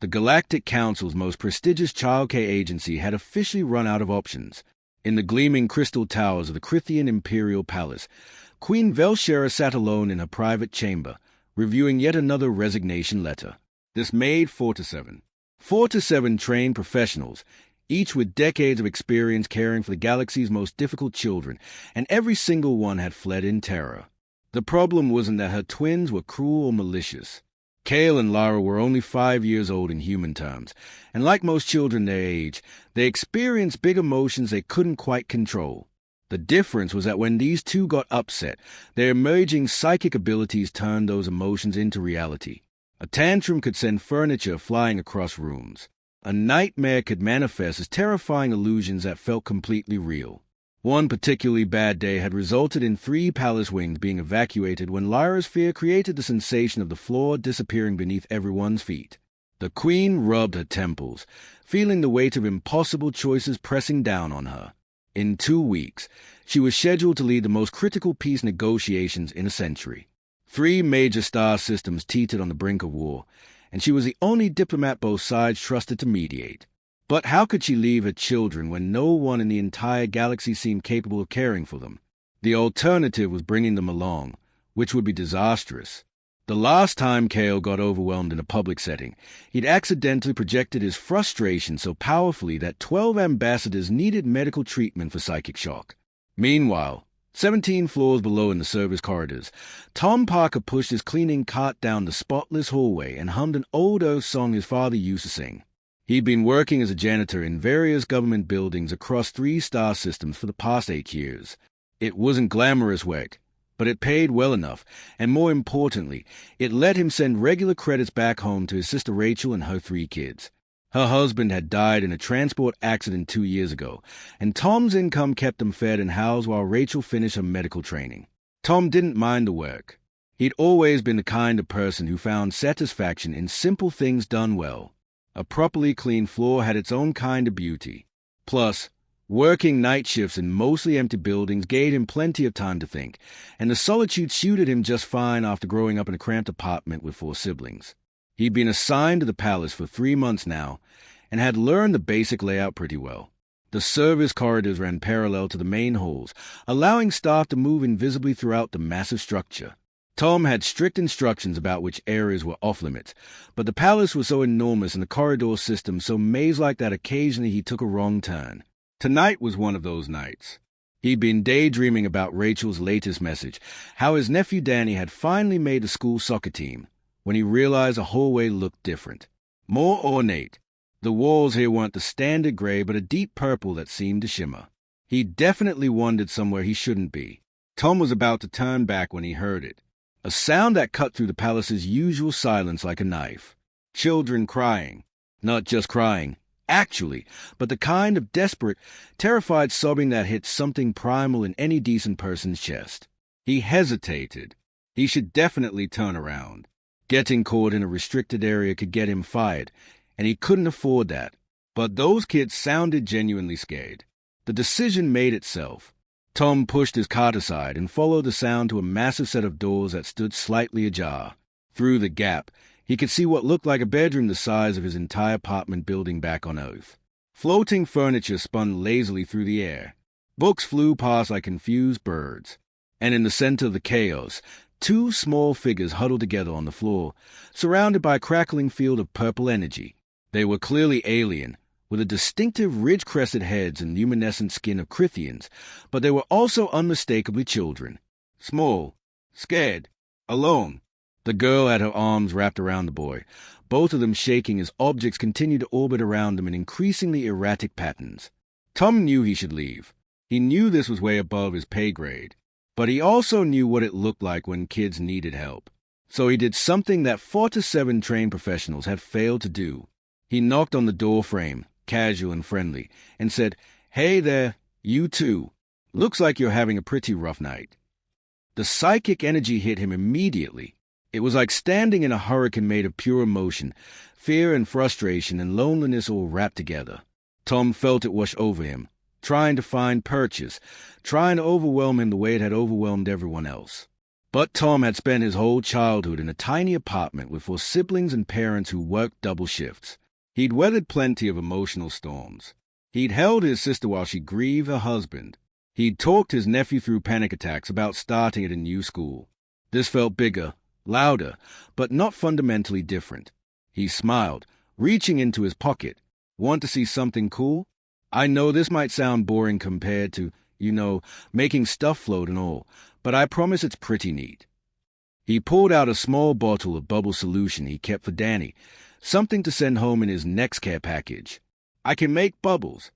The Galactic Council's most prestigious childcare agency had officially run out of options. In the gleaming crystal towers of the Crithian Imperial Palace, Queen Velshera sat alone in her private chamber, reviewing yet another resignation letter. This made 4-7. 4-7 trained professionals, each with decades of experience caring for the galaxy's most difficult children, and every single one had fled in terror. The problem wasn't that her twins were cruel or malicious. Kale and Lara were only 5 years old in human terms, and like most children their age, they experienced big emotions they couldn't quite control. The difference was that when these two got upset, their emerging psychic abilities turned those emotions into reality. A tantrum could send furniture flying across rooms. A nightmare could manifest as terrifying illusions that felt completely real. One particularly bad day had resulted in 3 palace wings being evacuated when Lyra's fear created the sensation of the floor disappearing beneath everyone's feet. The queen rubbed her temples, feeling the weight of impossible choices pressing down on her. In 2 weeks, she was scheduled to lead the most critical peace negotiations in a century. 3 major star systems teetered on the brink of war, and she was the only diplomat both sides trusted to mediate. But how could she leave her children when no one in the entire galaxy seemed capable of caring for them? The alternative was bringing them along, which would be disastrous. The last time Kale got overwhelmed in a public setting, he'd accidentally projected his frustration so powerfully that 12 ambassadors needed medical treatment for psychic shock. Meanwhile, 17 floors below in the service corridors, Tom Parker pushed his cleaning cart down the spotless hallway and hummed an old Earth song his father used to sing. He'd been working as a janitor in various government buildings across 3 star systems for the past 8 years. It wasn't glamorous work, but it paid well enough, and more importantly, it let him send regular credits back home to his sister Rachel and her 3 kids. Her husband had died in a transport accident 2 years ago, and Tom's income kept them fed and housed while Rachel finished her medical training. Tom didn't mind the work. He'd always been the kind of person who found satisfaction in simple things done well. A properly cleaned floor had its own kind of beauty. Plus, working night shifts in mostly empty buildings gave him plenty of time to think, and the solitude suited him just fine after growing up in a cramped apartment with 4 siblings. He'd been assigned to the palace for 3 months now, and had learned the basic layout pretty well. The service corridors ran parallel to the main halls, allowing staff to move invisibly throughout the massive structure. Tom had strict instructions about which areas were off-limits, but the palace was so enormous and the corridor system so maze-like that occasionally he took a wrong turn. Tonight was one of those nights. He'd been daydreaming about Rachel's latest message, how his nephew Danny had finally made the school soccer team, when he realized the hallway looked different. More ornate. The walls here weren't the standard gray, but a deep purple that seemed to shimmer. He definitely wandered somewhere he shouldn't be. Tom was about to turn back when he heard it. A sound that cut through the palace's usual silence like a knife. Children crying. Not just crying, actually, but the kind of desperate, terrified sobbing that hits something primal in any decent person's chest. He hesitated. He should definitely turn around. Getting caught in a restricted area could get him fired, and he couldn't afford that. But those kids sounded genuinely scared. The decision made itself. Tom pushed his cart aside and followed the sound to a massive set of doors that stood slightly ajar. Through the gap, he could see what looked like a bedroom the size of his entire apartment building back on Earth. Floating furniture spun lazily through the air. Books flew past like confused birds. And in the center of the chaos, 2 small figures huddled together on the floor, surrounded by a crackling field of purple energy. They were clearly alien, with a distinctive ridge-crested heads and luminescent skin of Crithians, but they were also unmistakably children. Small, scared, alone. The girl had her arms wrapped around the boy, both of them shaking as objects continued to orbit around them in increasingly erratic patterns. Tom knew he should leave. He knew this was way above his pay grade, but he also knew what it looked like when kids needed help. So he did something that 4-7 trained professionals had failed to do. He knocked on the door frame, casual and friendly, and said, "Hey there, you two. Looks like you're having a pretty rough night." The psychic energy hit him immediately. It was like standing in a hurricane made of pure emotion, fear and frustration and loneliness all wrapped together. Tom felt it wash over him, trying to find purchase, trying to overwhelm him the way it had overwhelmed everyone else. But Tom had spent his whole childhood in a tiny apartment with 4 siblings and parents who worked double shifts. He'd weathered plenty of emotional storms. He'd held his sister while she grieved her husband. He'd talked his nephew through panic attacks about starting at a new school. This felt bigger, louder, but not fundamentally different. He smiled, reaching into his pocket. Want to see something cool? I know this might sound boring compared to, making stuff float and all, but I promise it's pretty neat. He pulled out a small bottle of bubble solution he kept for Danny, something to send home in his next care package. I can make bubbles.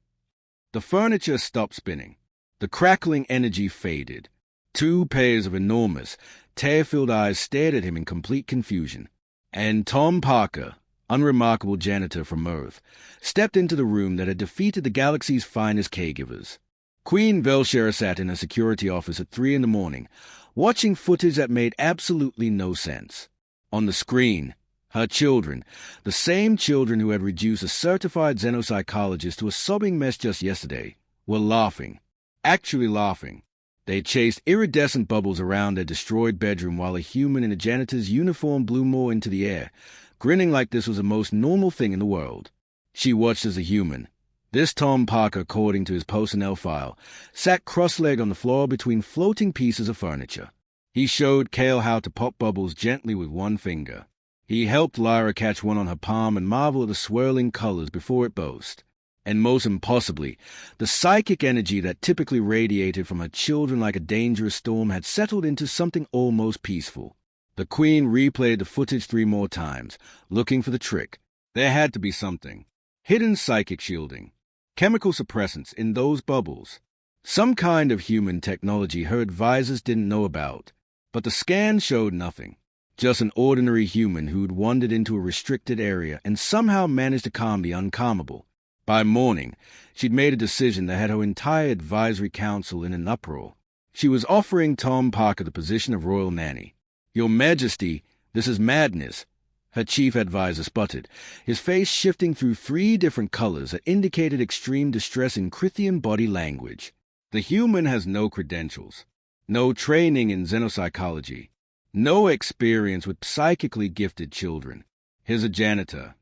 The furniture stopped spinning. The crackling energy faded. 2 pairs of enormous, tear-filled eyes stared at him in complete confusion. And Tom Parker, unremarkable janitor from Earth, stepped into the room that had defeated the galaxy's finest caregivers. Queen Velshera sat in her security office at 3 a.m, watching footage that made absolutely no sense. On the screen, her children, the same children who had reduced a certified xenopsychologist to a sobbing mess just yesterday, were laughing. Actually laughing. They chased iridescent bubbles around their destroyed bedroom while a human in a janitor's uniform blew more into the air, grinning like this was the most normal thing in the world. She watched as a human. This Tom Parker, according to his personnel file, sat cross-legged on the floor between floating pieces of furniture. He showed Kale how to pop bubbles gently with 1 finger. He helped Lyra catch one on her palm and marvel at the swirling colors before it burst. And most impossibly, the psychic energy that typically radiated from her children like a dangerous storm had settled into something almost peaceful. The Queen replayed the footage 3 more times, looking for the trick. There had to be something. Hidden psychic shielding. Chemical suppressants in those bubbles. Some kind of human technology her advisors didn't know about. But the scan showed nothing. Just an ordinary human who'd wandered into a restricted area and somehow managed to calm the uncalmable. By morning, she'd made a decision that had her entire advisory council in an uproar. She was offering Tom Parker the position of royal nanny. "Your Majesty, this is madness," her chief advisor sputtered, his face shifting through 3 different colors that indicated extreme distress in Crithian body language. The human has no credentials, no training in xenopsychology, no experience with psychically gifted children. He's a janitor.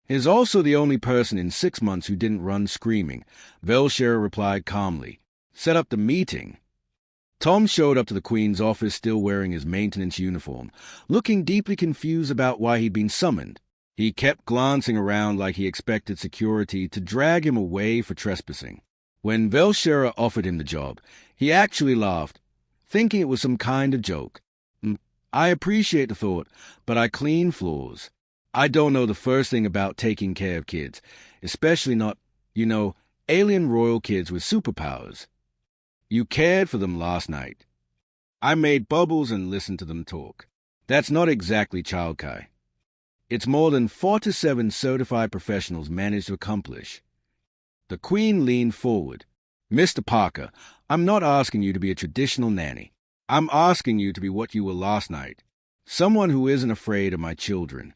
He's also the only person in 6 months who didn't run screaming, Velshera replied calmly. Set up the meeting. Tom showed up to the Queen's office still wearing his maintenance uniform, looking deeply confused about why he'd been summoned. He kept glancing around like he expected security to drag him away for trespassing. When Velshera offered him the job, he actually laughed, thinking it was some kind of joke. "I appreciate the thought, but I clean floors. I don't know the first thing about taking care of kids, especially not, alien royal kids with superpowers. You cared for them last night. I made bubbles and listened to them talk. That's not exactly childcare. It's more than 4 to 7 certified professionals managed to accomplish." The Queen leaned forward. "Mr. Parker, I'm not asking you to be a traditional nanny. I'm asking you to be what you were last night. Someone who isn't afraid of my children."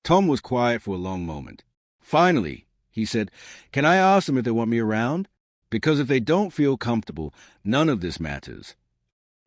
Tom was quiet for a long moment. Finally, he said, "Can I ask them if they want me around? Because if they don't feel comfortable, none of this matters."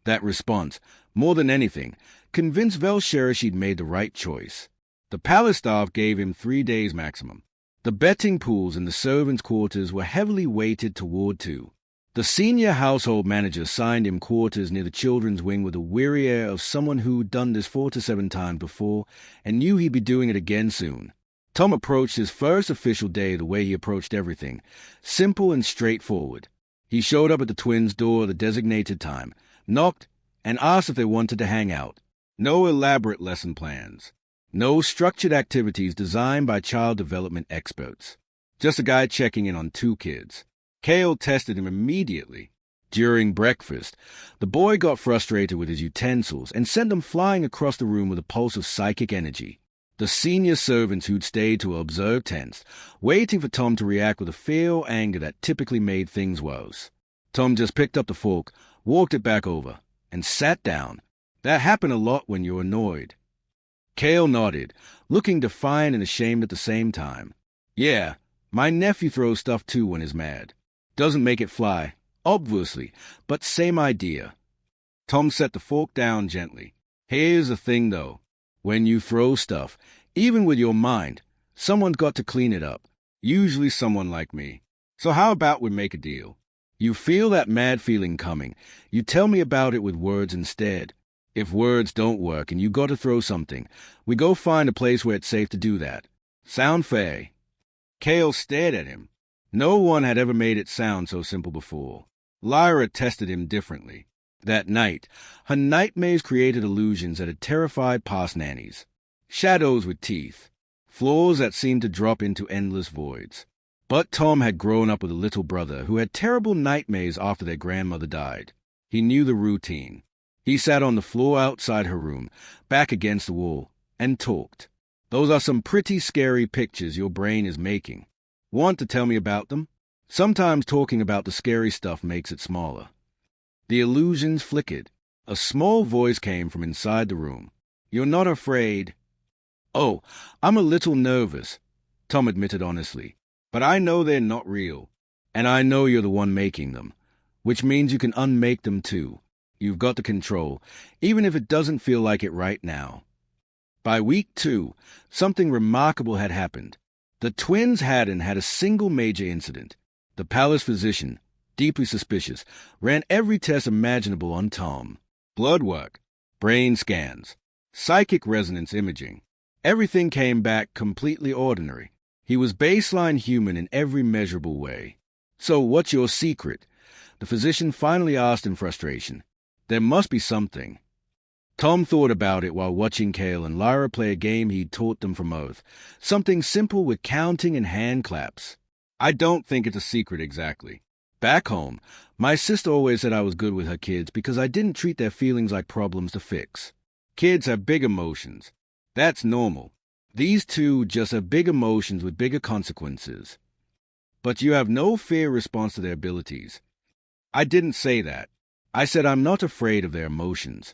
That response, more than anything, convinced Velshera she'd made the right choice. The palace staff gave him 3 days maximum. The betting pools in the servants' quarters were heavily weighted toward 2. The senior household manager signed him quarters near the children's wing with a weary air of someone who'd done this 4 to 7 times before and knew he'd be doing it again soon. Tom approached his first official day the way he approached everything, simple and straightforward. He showed up at the twins' door at the designated time, knocked, and asked if they wanted to hang out. No elaborate lesson plans. No structured activities designed by child development experts. Just a guy checking in on 2 kids. Kale tested him immediately. During breakfast, the boy got frustrated with his utensils and sent them flying across the room with a pulse of psychic energy. The senior servants who'd stayed to observe tensed, waiting for Tom to react with a fear or anger that typically made things worse. Tom just picked up the fork, walked it back over, and sat down. That happened a lot when you're annoyed. Kale nodded, looking defiant and ashamed at the same time. "Yeah, my nephew throws stuff too when he's mad. Doesn't make it fly, obviously, but same idea." Tom set the fork down gently. Here's the thing, though. When you throw stuff, even with your mind, someone's got to clean it up. Usually someone like me. So how about we make a deal? You feel that mad feeling coming. You tell me about it with words instead. If words don't work and you got to throw something, we go find a place where it's safe to do that. Sound fair? Cale stared at him. No one had ever made it sound so simple before. Lyra tested him differently. That night, her nightmares created illusions that had terrified past nannies. Shadows with teeth. Floors that seemed to drop into endless voids. But Tom had grown up with a little brother who had terrible nightmares after their grandmother died. He knew the routine. He sat on the floor outside her room, back against the wall, and talked. Those are some pretty scary pictures your brain is making. Want to tell me about them? Sometimes talking about the scary stuff makes it smaller. The illusions flickered. A small voice came from inside the room. You're not afraid? Oh, I'm a little nervous, Tom admitted honestly. But I know they're not real. And I know you're the one making them. Which means you can unmake them too. You've got the control, even if it doesn't feel like it right now. By week 2, something remarkable had happened. The twins hadn't had a single major incident. The palace physician, deeply suspicious, ran every test imaginable on Tom. Blood work, brain scans, psychic resonance imaging. Everything came back completely ordinary. He was baseline human in every measurable way. So what's your secret? The physician finally asked in frustration. There must be something. Tom thought about it while watching Cale and Lyra play a game he'd taught them from Earth. Something simple with counting and hand claps. I don't think it's a secret exactly. Back home, my sister always said I was good with her kids because I didn't treat their feelings like problems to fix. Kids have big emotions. That's normal. These two just have big emotions with bigger consequences. But you have no fair response to their abilities. I didn't say that. I said I'm not afraid of their emotions.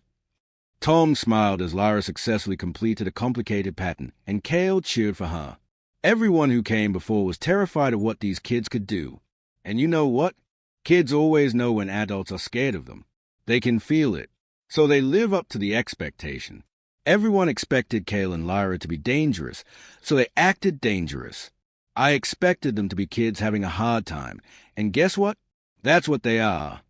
Tom smiled as Lyra successfully completed a complicated pattern, and Cale cheered for her. Everyone who came before was terrified of what these kids could do. And you know what? Kids always know when adults are scared of them. They can feel it. So they live up to the expectation. Everyone expected Cale and Lyra to be dangerous, so they acted dangerous. I expected them to be kids having a hard time, and guess what? That's what they are.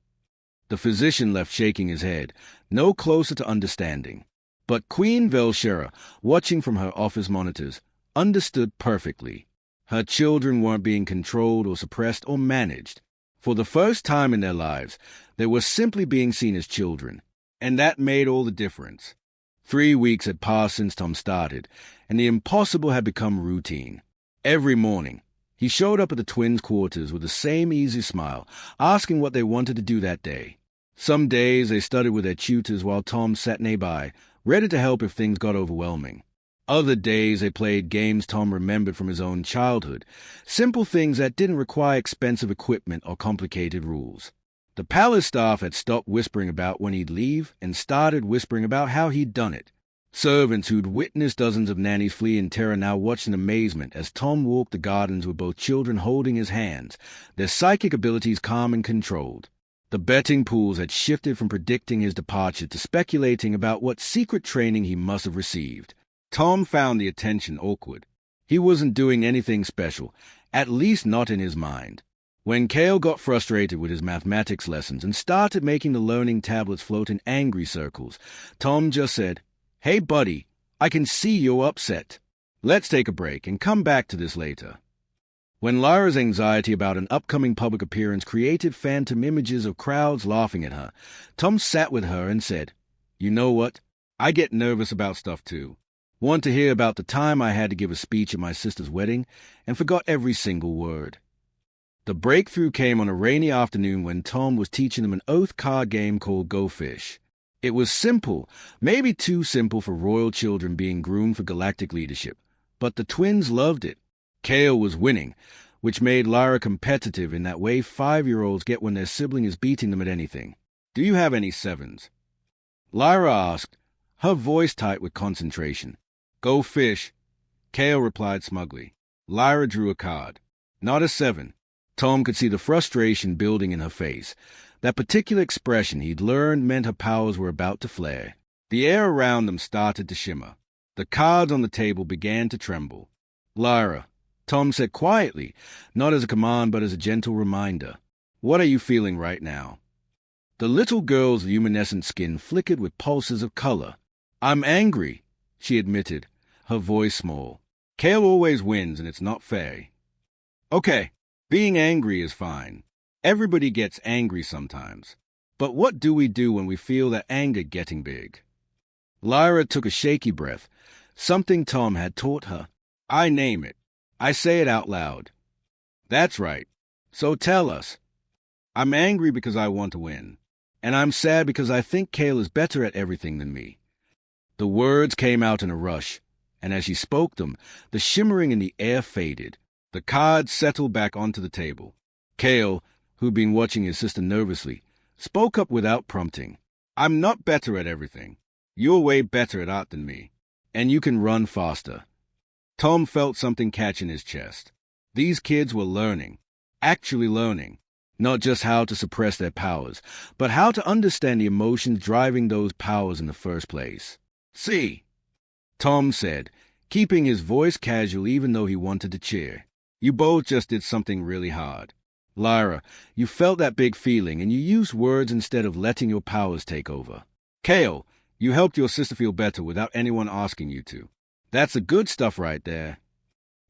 The physician left shaking his head, no closer to understanding. But Queen Velshera, watching from her office monitors, understood perfectly. Her children weren't being controlled or suppressed or managed. For the first time in their lives, they were simply being seen as children, and that made all the difference. 3 weeks had passed since Tom started, and the impossible had become routine. Every morning, he showed up at the twins' quarters with the same easy smile, asking what they wanted to do that day. Some days they studied with their tutors while Tom sat nearby, ready to help if things got overwhelming. Other days they played games Tom remembered from his own childhood, simple things that didn't require expensive equipment or complicated rules. The palace staff had stopped whispering about when he'd leave and started whispering about how he'd done it. Servants who'd witnessed dozens of nannies flee in terror now watched in amazement as Tom walked the gardens with both children holding his hands, their psychic abilities calm and controlled. The betting pools had shifted from predicting his departure to speculating about what secret training he must have received. Tom found the attention awkward. He wasn't doing anything special, at least not in his mind. When Cale got frustrated with his mathematics lessons and started making the learning tablets float in angry circles, Tom just said, "Hey, buddy, I can see you're upset. Let's take a break and come back to this later." When Lyra's anxiety about an upcoming public appearance created phantom images of crowds laughing at her, Tom sat with her and said, "You know what? I get nervous about stuff too. Want to hear about the time I had to give a speech at my sister's wedding and forgot every single word?" The breakthrough came on a rainy afternoon when Tom was teaching them an oath card game called Go Fish. It was simple, maybe too simple for royal children being groomed for galactic leadership, but the twins loved it. Cale was winning, which made Lyra competitive in that way 5-year-olds get when their sibling is beating them at anything. "Do you have any 7s?" Lyra asked, her voice tight with concentration. "Go Fish," Cale replied smugly. Lyra drew a card. "Not a 7. Tom could see the frustration building in her face. That particular expression he'd learned meant her powers were about to flare. The air around them started to shimmer. The cards on the table began to tremble. "Lyra," Tom said quietly, not as a command but as a gentle reminder, "what are you feeling right now?" The little girl's luminescent skin flickered with pulses of color. "I'm angry," she admitted, her voice small. "Kale always wins, and it's not fair." "Okay, being angry is fine. Everybody gets angry sometimes. But what do we do when we feel that anger getting big?" Lyra took a shaky breath, something Tom had taught her. "I name it. I say it out loud." "That's right. So tell us." "I'm angry because I want to win. And I'm sad because I think Kale is better at everything than me." The words came out in a rush, and as she spoke them, the shimmering in the air faded. The cards settled back onto the table. Kale, who'd been watching his sister nervously, spoke up without prompting. "I'm not better at everything. You're way better at art than me. And you can run faster." Tom felt something catch in his chest. These kids were learning, actually learning, not just how to suppress their powers, but how to understand the emotions driving those powers in the first place. "See," Tom said, keeping his voice casual even though he wanted to cheer. "You both just did something really hard. Lyra, you felt that big feeling and you used words instead of letting your powers take over. Kale, you helped your sister feel better without anyone asking you to. That's the good stuff right there."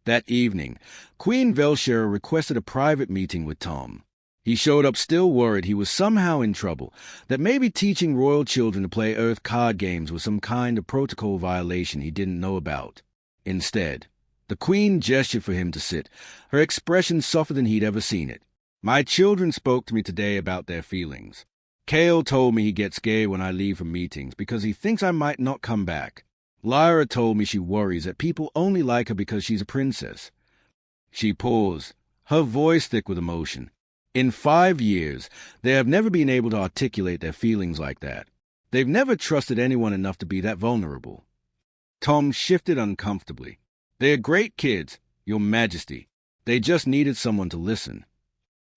That evening, Queen Velshera requested a private meeting with Tom. He showed up still worried he was somehow in trouble, that maybe teaching royal children to play Earth card games was some kind of protocol violation he didn't know about. Instead, the Queen gestured for him to sit, her expression softer than he'd ever seen it. "My children spoke to me today about their feelings. Kale told me he gets scared when I leave for meetings because he thinks I might not come back. Lyra told me she worries that people only like her because she's a princess." She paused, her voice thick with emotion. In 5 years, they have never been able to articulate their feelings like that. They've never trusted anyone enough to be that vulnerable. Tom shifted uncomfortably. "They're great kids, Your Majesty. They just needed someone to listen."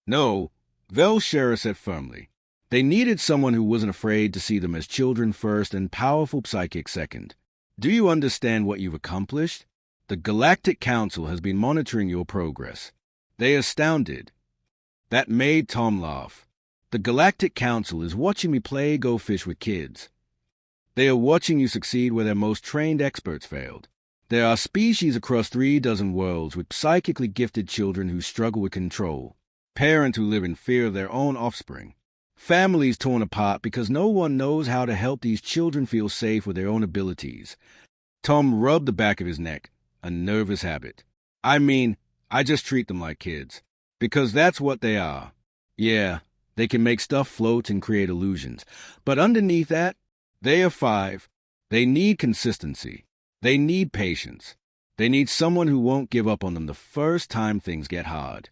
"No," Velshera said firmly. "They needed someone who wasn't afraid to see them as children first and powerful psychics second. Do you understand what you've accomplished? The Galactic Council has been monitoring your progress. They are astounded." That made Tom laugh. "The Galactic Council is watching me play Go Fish with kids. They are watching you succeed where their most trained experts failed. There are species across 36 worlds with psychically gifted children who struggle with control, parents who live in fear of their own offspring, families torn apart because no one knows how to help these children feel safe with their own abilities." Tom rubbed the back of his neck, a nervous habit. "I mean, I just treat them like kids, because that's what they are. Yeah, they can make stuff float and create illusions, but underneath that, they are 5. They need consistency. They need patience. They need someone who won't give up on them the first time things get hard."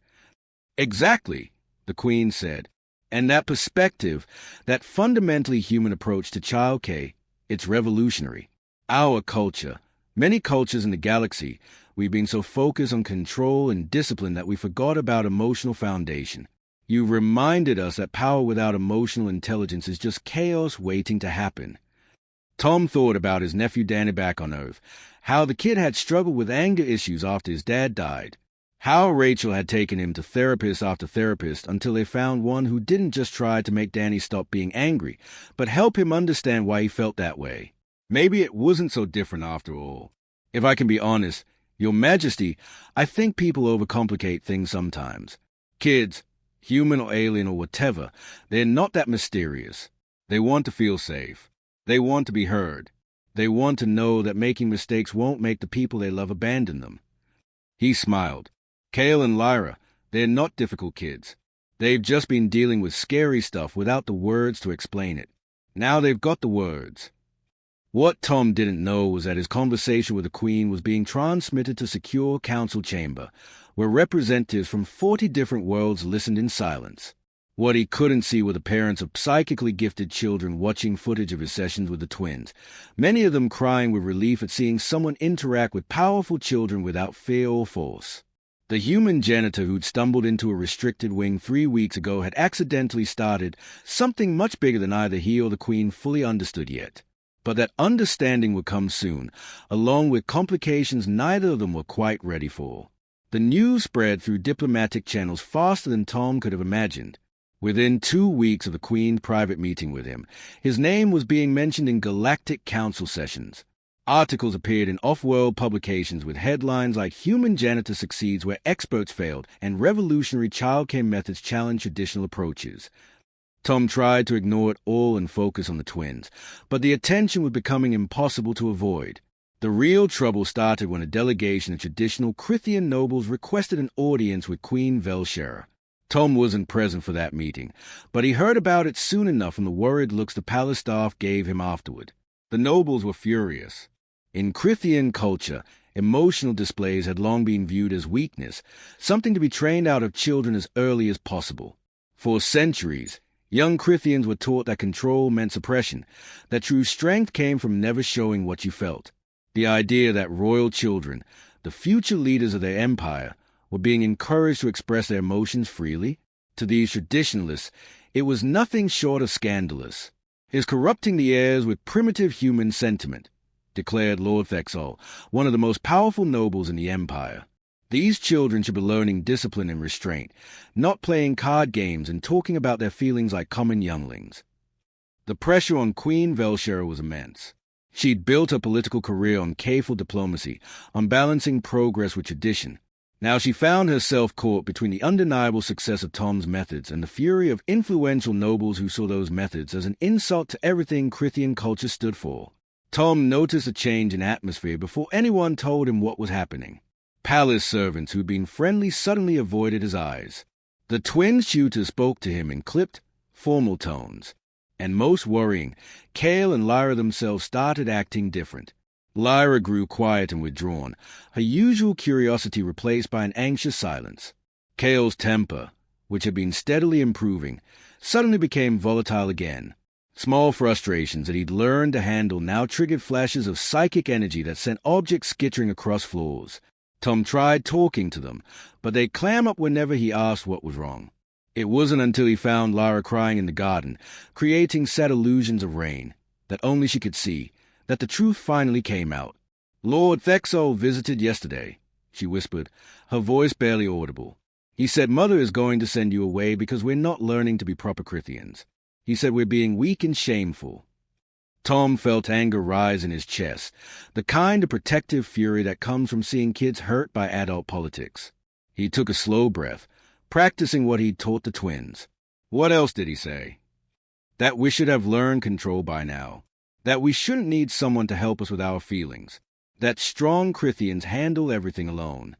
"Exactly," the Queen said. "And that perspective, that fundamentally human approach to child care, it's revolutionary. Our culture, many cultures in the galaxy, we've been so focused on control and discipline that we forgot about emotional foundation. You reminded us that power without emotional intelligence is just chaos waiting to happen." Tom thought about his nephew Danny back on Earth, how the kid had struggled with anger issues after his dad died, how Rachel had taken him to therapist after therapist until they found one who didn't just try to make Danny stop being angry, but help him understand why he felt that way. Maybe it wasn't so different after all. If I can be honest, Your Majesty, I think people overcomplicate things sometimes. Kids, human or alien or whatever, they're not that mysterious. They want to feel safe. They want to be heard. They want to know that making mistakes won't make the people they love abandon them." He smiled. "Kale and Lyra, they're not difficult kids. They've just been dealing with scary stuff without the words to explain it. Now they've got the words." What Tom didn't know was that his conversation with the Queen was being transmitted to secure council chamber, where representatives from 40 different worlds listened in silence. What he couldn't see were the parents of psychically gifted children watching footage of his sessions with the twins, many of them crying with relief at seeing someone interact with powerful children without fear or force. The human janitor who'd stumbled into a restricted wing 3 weeks ago had accidentally started something much bigger than either he or the Queen fully understood yet. But that understanding would come soon, along with complications neither of them were quite ready for. The news spread through diplomatic channels faster than Tom could have imagined. Within 2 weeks of the Queen's private meeting with him, his name was being mentioned in Galactic Council sessions. Articles appeared in off-world publications with headlines like "Human Janitor Succeeds Where Experts Failed" and "Revolutionary Childcare Methods Challenge Traditional Approaches." Tom tried to ignore it all and focus on the twins, but the attention was becoming impossible to avoid. The real trouble started when a delegation of traditional Crithian nobles requested an audience with Queen Velshera. Tom wasn't present for that meeting, but he heard about it soon enough from the worried looks the palace staff gave him afterward. The nobles were furious. In Crithian culture, emotional displays had long been viewed as weakness, something to be trained out of children as early as possible. For centuries, young Crithians were taught that control meant suppression, that true strength came from never showing what you felt. The idea that royal children, the future leaders of their empire, were being encouraged to express their emotions freely, to these traditionalists, it was nothing short of scandalous. "Is corrupting the heirs with primitive human sentiment," declared Lord Thexol, one of the most powerful nobles in the empire. "These children should be learning discipline and restraint, not playing card games and talking about their feelings like common younglings." The pressure on Queen Velshera was immense. She'd built a political career on careful diplomacy, on balancing progress with tradition. Now she found herself caught between the undeniable success of Tom's methods and the fury of influential nobles who saw those methods as an insult to everything Crithian culture stood for. Tom noticed a change in atmosphere before anyone told him what was happening. Palace servants who'd been friendly suddenly avoided his eyes. The twin tutors spoke to him in clipped, formal tones. And most worrying, Kale and Lyra themselves started acting different. Lyra grew quiet and withdrawn, her usual curiosity replaced by an anxious silence. Kale's temper, which had been steadily improving, suddenly became volatile again. Small frustrations that he'd learned to handle now triggered flashes of psychic energy that sent objects skittering across floors. Tom tried talking to them, but they'd clam up whenever he asked what was wrong. It wasn't until he found Lyra crying in the garden, creating sad illusions of rain, that only she could see, that the truth finally came out. "Lord Thexol visited yesterday," she whispered, her voice barely audible. "He said Mother is going to send you away because we're not learning to be proper Crithians. He said we're being weak and shameful." Tom felt anger rise in his chest, the kind of protective fury that comes from seeing kids hurt by adult politics. He took a slow breath, practicing what he'd taught the twins. What else did he say? That we should have learned control by now. That we shouldn't need someone to help us with our feelings. That strong Crithians handle everything alone.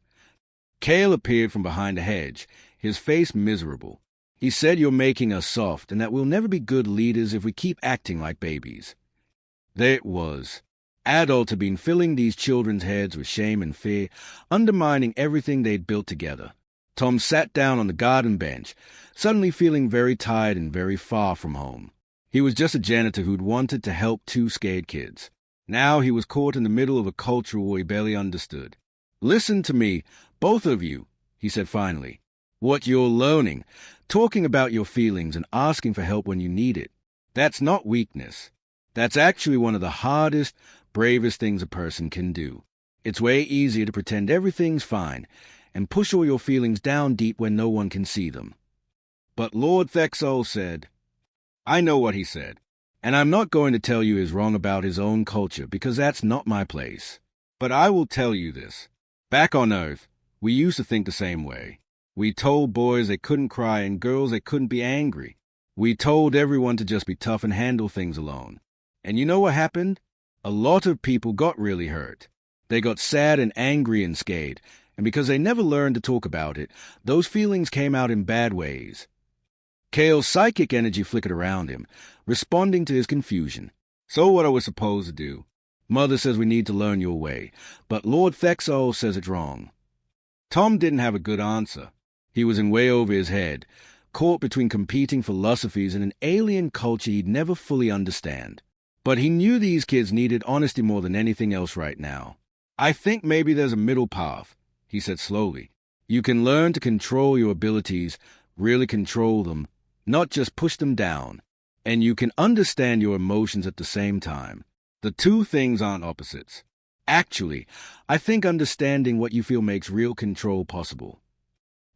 Kale appeared from behind a hedge, his face miserable. He said you're making us soft and that we'll never be good leaders if we keep acting like babies. There it was. Adults had been filling these children's heads with shame and fear, undermining everything they'd built together. Tom sat down on the garden bench, suddenly feeling very tired and very far from home. He was just a janitor who'd wanted to help 2 scared kids. Now he was caught in the middle of a culture war he barely understood. "Listen to me, both of you," he said finally. "What you're learning, talking about your feelings and asking for help when you need it, that's not weakness. That's actually one of the hardest, bravest things a person can do. It's way easier to pretend everything's fine and push all your feelings down deep where no one can see them." But Lord Thexol said, "I know what he said, and I'm not going to tell you he's wrong about his own culture because that's not my place. But I will tell you this. Back on Earth, we used to think the same way. We told boys they couldn't cry and girls they couldn't be angry. We told everyone to just be tough and handle things alone. And you know what happened? A lot of people got really hurt. They got sad and angry and scared, and because they never learned to talk about it, those feelings came out in bad ways." Kale's psychic energy flickered around him, responding to his confusion. "So what are we supposed to do? Mother says we need to learn your way, but Lord Thexol says it's wrong." Tom didn't have a good answer. He was in way over his head, caught between competing philosophies and an alien culture he'd never fully understand. But he knew these kids needed honesty more than anything else right now. "I think maybe there's a middle path," he said slowly. You can learn to control your abilities, really control them, not just push them down. And you can understand your emotions at the same time. The two things aren't opposites. Actually, I think understanding what you feel makes real control possible.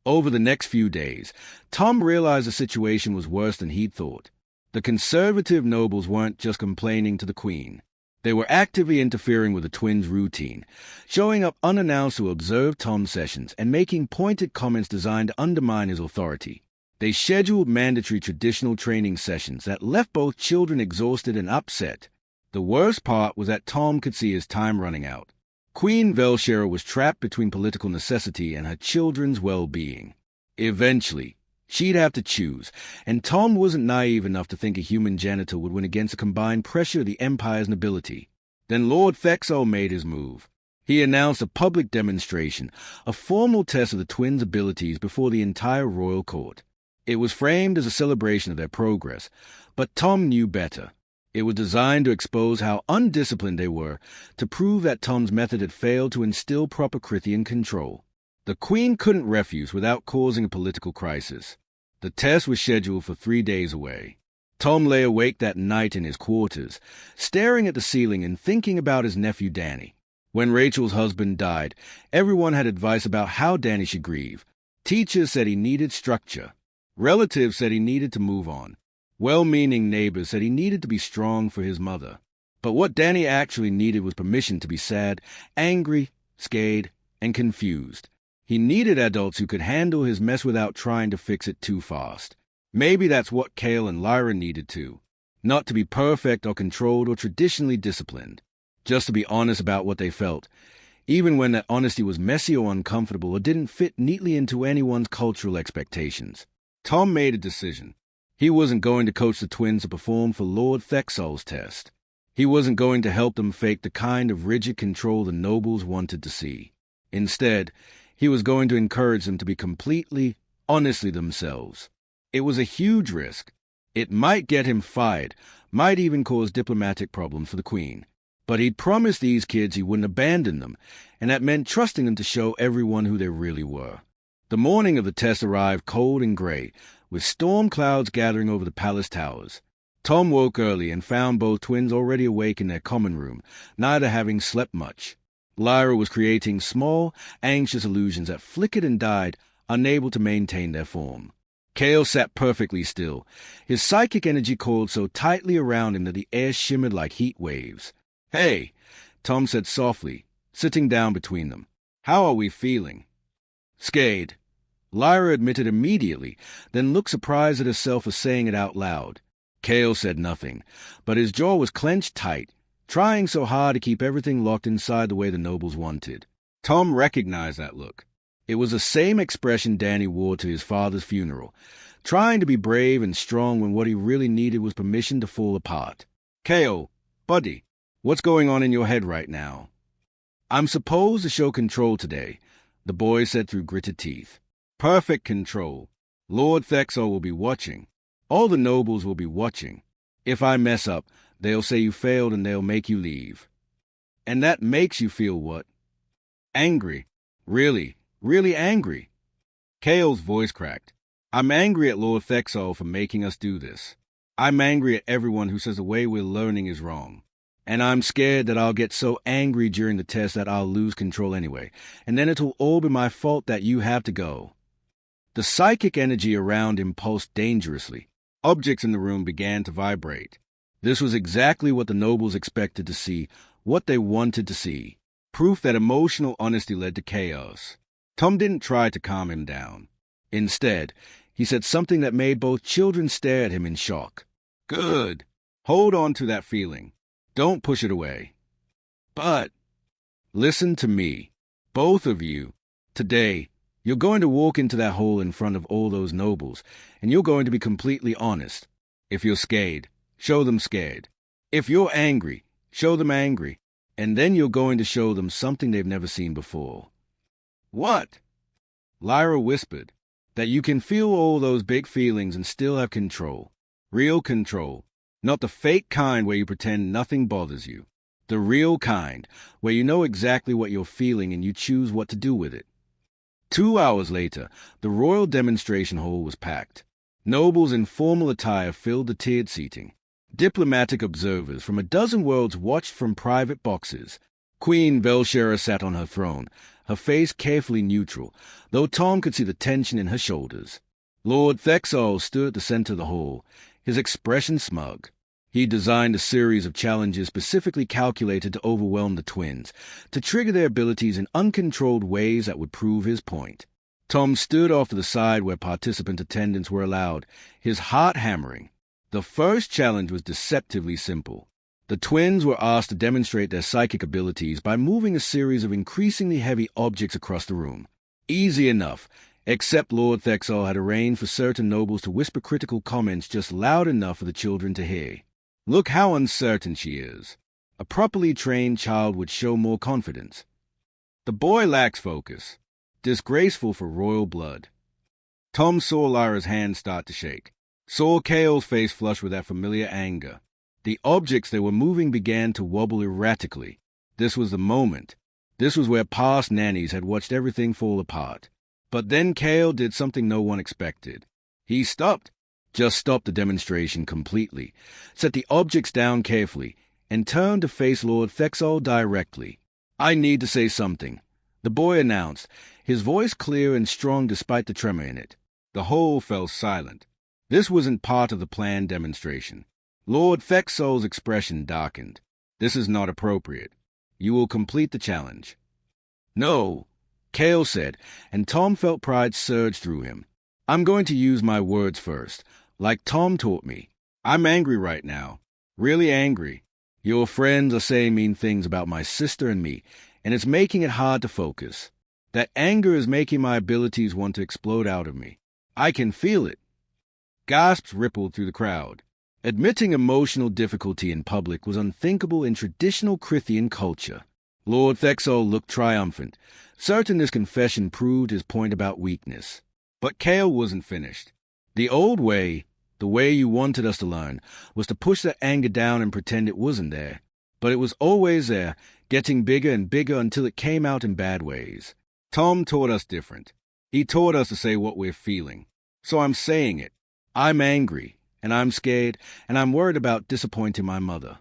Over the next few days, Tom realized the situation was worse than he'd thought. The conservative nobles weren't just complaining to the Queen. They were actively interfering with the twins' routine, showing up unannounced to observe Tom's sessions and making pointed comments designed to undermine his authority. They scheduled mandatory traditional training sessions that left both children exhausted and upset. The worst part was that Tom could see his time running out. Queen Velshera was trapped between political necessity and her children's well-being. Eventually, she'd have to choose, and Tom wasn't naive enough to think a human janitor would win against the combined pressure of the Empire's nobility. Then Lord Thexel made his move. He announced a public demonstration, a formal test of the twins' abilities before the entire royal court. It was framed as a celebration of their progress, but Tom knew better. It was designed to expose how undisciplined they were, to prove that Tom's method had failed to instill proper Crithian control. The Queen couldn't refuse without causing a political crisis. The test was scheduled for 3 days away. Tom lay awake that night in his quarters, staring at the ceiling and thinking about his nephew Danny. When Rachel's husband died, everyone had advice about how Danny should grieve. Teachers said he needed structure. Relatives said he needed to move on. Well-meaning neighbors said he needed to be strong for his mother. But what Danny actually needed was permission to be sad, angry, scared, and confused. He needed adults who could handle his mess without trying to fix it too fast. Maybe that's what Kale and Lyra needed too. Not to be perfect or controlled or traditionally disciplined. Just to be honest about what they felt, even when that honesty was messy or uncomfortable or didn't fit neatly into anyone's cultural expectations. Tom made a decision. He wasn't going to coach the twins to perform for Lord Thexel's test. He wasn't going to help them fake the kind of rigid control the nobles wanted to see. Instead, he was going to encourage them to be completely, honestly themselves. It was a huge risk. It might get him fired, might even cause diplomatic problems for the Queen. But he'd promised these kids he wouldn't abandon them, and that meant trusting them to show everyone who they really were. The morning of the test arrived cold and gray, with storm clouds gathering over the palace towers. Tom woke early and found both twins already awake in their common room, neither having slept much. Lyra was creating small, anxious illusions that flickered and died, unable to maintain their form. Kale sat perfectly still, his psychic energy coiled so tightly around him that the air shimmered like heat waves. "Hey," Tom said softly, sitting down between them. "How are we feeling?" "Scared," Lyra admitted immediately, then looked surprised at herself for saying it out loud. Kale said nothing, but his jaw was clenched tight, trying so hard to keep everything locked inside the way the nobles wanted. Tom recognized that look. It was the same expression Danny wore to his father's funeral, trying to be brave and strong when what he really needed was permission to fall apart. "Kale, buddy, what's going on in your head right now?" "I'm supposed to show control today," the boy said through gritted teeth. "Perfect control. Lord Thexel will be watching. All the nobles will be watching. If I mess up, they'll say you failed and they'll make you leave." "And that makes you feel what?" "Angry. Really, really angry." Kale's voice cracked. "I'm angry at Lord Thexel for making us do this. I'm angry at everyone who says the way we're learning is wrong. And I'm scared that I'll get so angry during the test that I'll lose control anyway, and then it'll all be my fault that you have to go." The psychic energy around him pulsed dangerously. Objects in the room began to vibrate. This was exactly what the nobles expected to see, what they wanted to see. Proof that emotional honesty led to chaos. Tom didn't try to calm him down. Instead, he said something that made both children stare at him in shock. "Good. Hold on to that feeling. Don't push it away. But listen to me, both of you. Today, you're going to walk into that hall in front of all those nobles, and you're going to be completely honest. If you're scared, show them scared. If you're angry, show them angry. And then you're going to show them something they've never seen before." "What?" Lyra whispered. "That you can feel all those big feelings and still have control. Real control. Not the fake kind where you pretend nothing bothers you. The real kind, where you know exactly what you're feeling and you choose what to do with it." 2 hours later, the royal demonstration hall was packed. Nobles in formal attire filled the tiered seating. Diplomatic observers from a dozen worlds watched from private boxes. Queen Velshera sat on her throne, her face carefully neutral, though Tom could see the tension in her shoulders. Lord Thexol stood at the center of the hall, his expression smug. He designed a series of challenges specifically calculated to overwhelm the twins, to trigger their abilities in uncontrolled ways that would prove his point. Tom stood off to the side where participant attendants were allowed, his heart hammering. The first challenge was deceptively simple. The twins were asked to demonstrate their psychic abilities by moving a series of increasingly heavy objects across the room. Easy enough, except Lord Thexol had arranged for certain nobles to whisper critical comments just loud enough for the children to hear. Look how uncertain she is. A properly trained child would show more confidence. The boy lacks focus. Disgraceful for royal blood. Tom saw Lyra's hand start to shake. Saw Kale's face flush with that familiar anger. The objects they were moving began to wobble erratically. This was the moment. This was where past nannies had watched everything fall apart. But then Kale did something no one expected. He stopped. Just stopped the demonstration completely, set the objects down carefully, and turned to face Lord Thexol directly. "I need to say something," the boy announced, his voice clear and strong despite the tremor in it. The whole fell silent. This wasn't part of the planned demonstration. Lord Thexol's expression darkened. "This is not appropriate. You will complete the challenge." "No," Kale said, and Tom felt pride surge through him. "I'm going to use my words first, like Tom taught me. I'm angry right now. Really angry. Your friends are saying mean things about my sister and me, and it's making it hard to focus. That anger is making my abilities want to explode out of me. I can feel it." Gasps rippled through the crowd. Admitting emotional difficulty in public was unthinkable in traditional Crithian culture. Lord Thexol looked triumphant, certain this confession proved his point about weakness. But Kale wasn't finished. The old way, the way you wanted us to learn, was to push that anger down and pretend it wasn't there. But it was always there, getting bigger and bigger until it came out in bad ways. Tom taught us different. He taught us to say what we're feeling. So I'm saying it. I'm angry, and I'm scared, and I'm worried about disappointing my mother.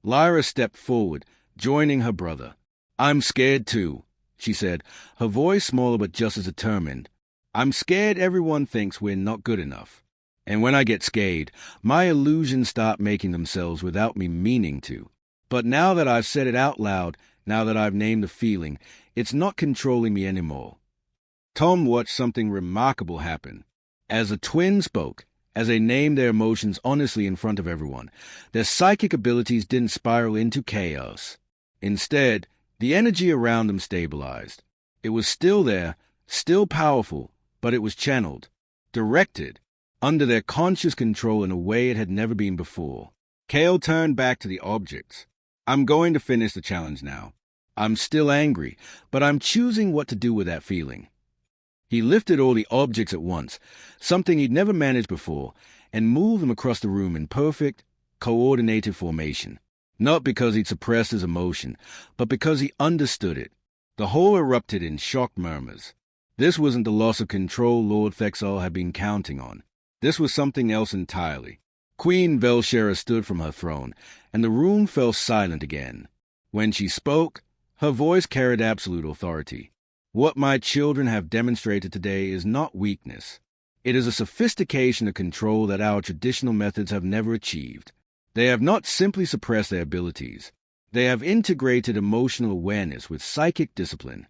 Lyra stepped forward, joining her brother. "I'm scared too," she said, her voice smaller but just as determined. "I'm scared everyone thinks we're not good enough. And when I get scared, my illusions start making themselves without me meaning to. But now that I've said it out loud, now that I've named the feeling, it's not controlling me anymore." Tom watched something remarkable happen. As the twins spoke, as they named their emotions honestly in front of everyone, their psychic abilities didn't spiral into chaos. Instead, the energy around them stabilized. It was still there, still powerful, but it was channeled, directed, under their conscious control in a way it had never been before. Kale turned back to the objects. "I'm going to finish the challenge now. I'm still angry, but I'm choosing what to do with that feeling." He lifted all the objects at once, something he'd never managed before, and moved them across the room in perfect, coordinated formation. Not because he'd suppressed his emotion, but because he understood it. The whole erupted in shocked murmurs. This wasn't the loss of control Lord Thexol had been counting on. This was something else entirely. Queen Velshera stood from her throne, and the room fell silent again. When she spoke, her voice carried absolute authority. "What my children have demonstrated today is not weakness. It is a sophistication of control that our traditional methods have never achieved. They have not simply suppressed their abilities. They have integrated emotional awareness with psychic discipline."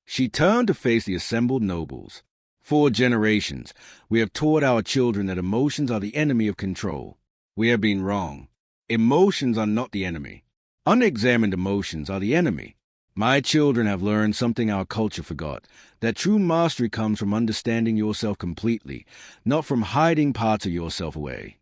She turned to face the assembled nobles. "For generations, we have taught our children that emotions are the enemy of control. We have been wrong. Emotions are not the enemy. Unexamined emotions are the enemy. My children have learned something our culture forgot, that true mastery comes from understanding yourself completely, not from hiding parts of yourself away."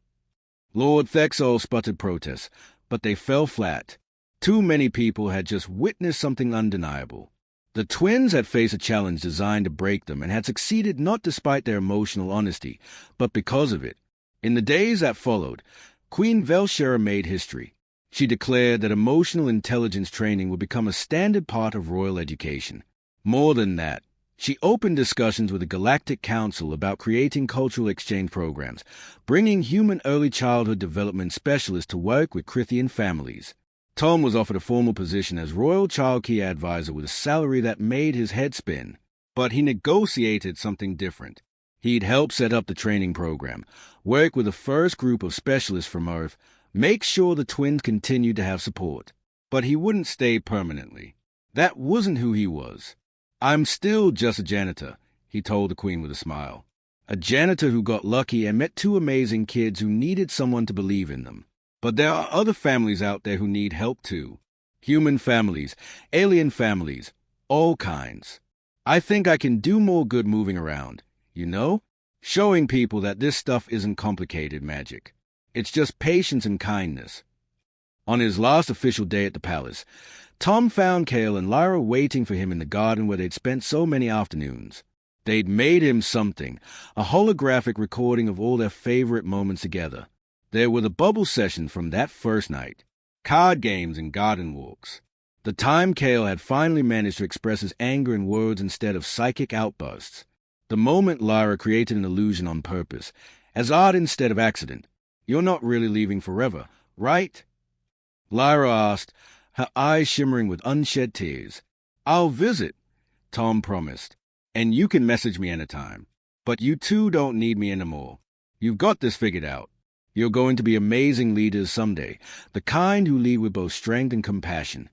Lord Thexol sputtered protests, but they fell flat. Too many people had just witnessed something undeniable. The twins had faced a challenge designed to break them and had succeeded not despite their emotional honesty, but because of it. In the days that followed, Queen Velshera made history. She declared that emotional intelligence training would become a standard part of royal education. More than that, She opened discussions with the Galactic Council about creating cultural exchange programs, bringing human early childhood development specialists to work with Crithian families. Tom was offered a formal position as Royal Child Care Advisor with a salary that made his head spin. But he negotiated something different. He'd help set up the training program, work with the first group of specialists from Earth, make sure the twins continued to have support. But he wouldn't stay permanently. That wasn't who he was. "I'm still just a janitor," he told the Queen with a smile. A janitor who got lucky and met two amazing kids who needed someone to believe in them. But there are other families out there who need help too. Human families, alien families, all kinds. I think I can do more good moving around, showing people that this stuff isn't complicated magic. It's just patience and kindness. On his last official day at the palace, Tom found Kale and Lyra waiting for him in the garden where they'd spent so many afternoons. They'd made him something, a holographic recording of all their favorite moments together. There were the bubble sessions from that first night, card games and garden walks. The time Kale had finally managed to express his anger in words instead of psychic outbursts. The moment Lyra created an illusion on purpose, as art instead of accident. "You're not really leaving forever, right?" Lyra asked, her eyes shimmering with unshed tears. "I'll visit," Tom promised. "And you can message me anytime. But you two don't need me anymore. You've got this figured out. You're going to be amazing leaders someday, the kind who lead with both strength and compassion."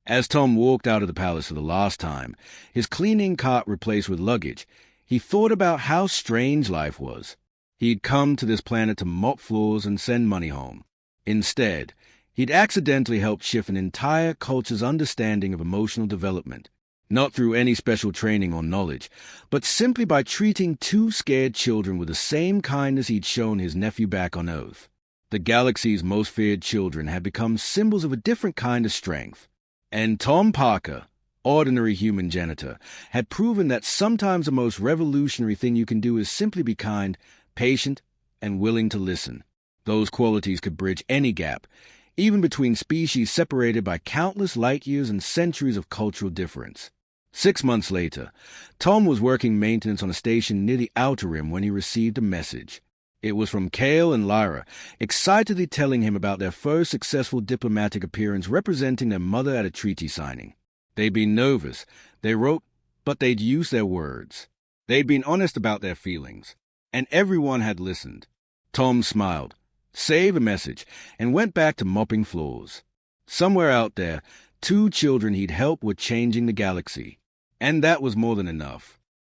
As Tom walked out of the palace for the last time, his cleaning cart replaced with luggage, he thought about how strange life was. He'd come to this planet to mop floors and send money home. Instead, he'd accidentally helped shift an entire culture's understanding of emotional development, not through any special training or knowledge, but simply by treating two scared children with the same kindness he'd shown his nephew back on Earth. The galaxy's most feared children had become symbols of a different kind of strength. And Tom Parker, ordinary human janitor, had proven that sometimes the most revolutionary thing you can do is simply be kind, patient, and willing to listen. Those qualities could bridge any gap, even between species separated by countless light years and centuries of cultural difference. 6 months later, Tom was working maintenance on a station near the Outer Rim when he received a message. It was from Kale and Lyra, excitedly telling him about their first successful diplomatic appearance representing their mother at a treaty signing. They'd been nervous, they wrote, but they'd used their words. They'd been honest about their feelings, and everyone had listened. Tom smiled, saved a message, and went back to mopping floors. Somewhere out there, two children he'd helped were changing the galaxy. And that was more than enough.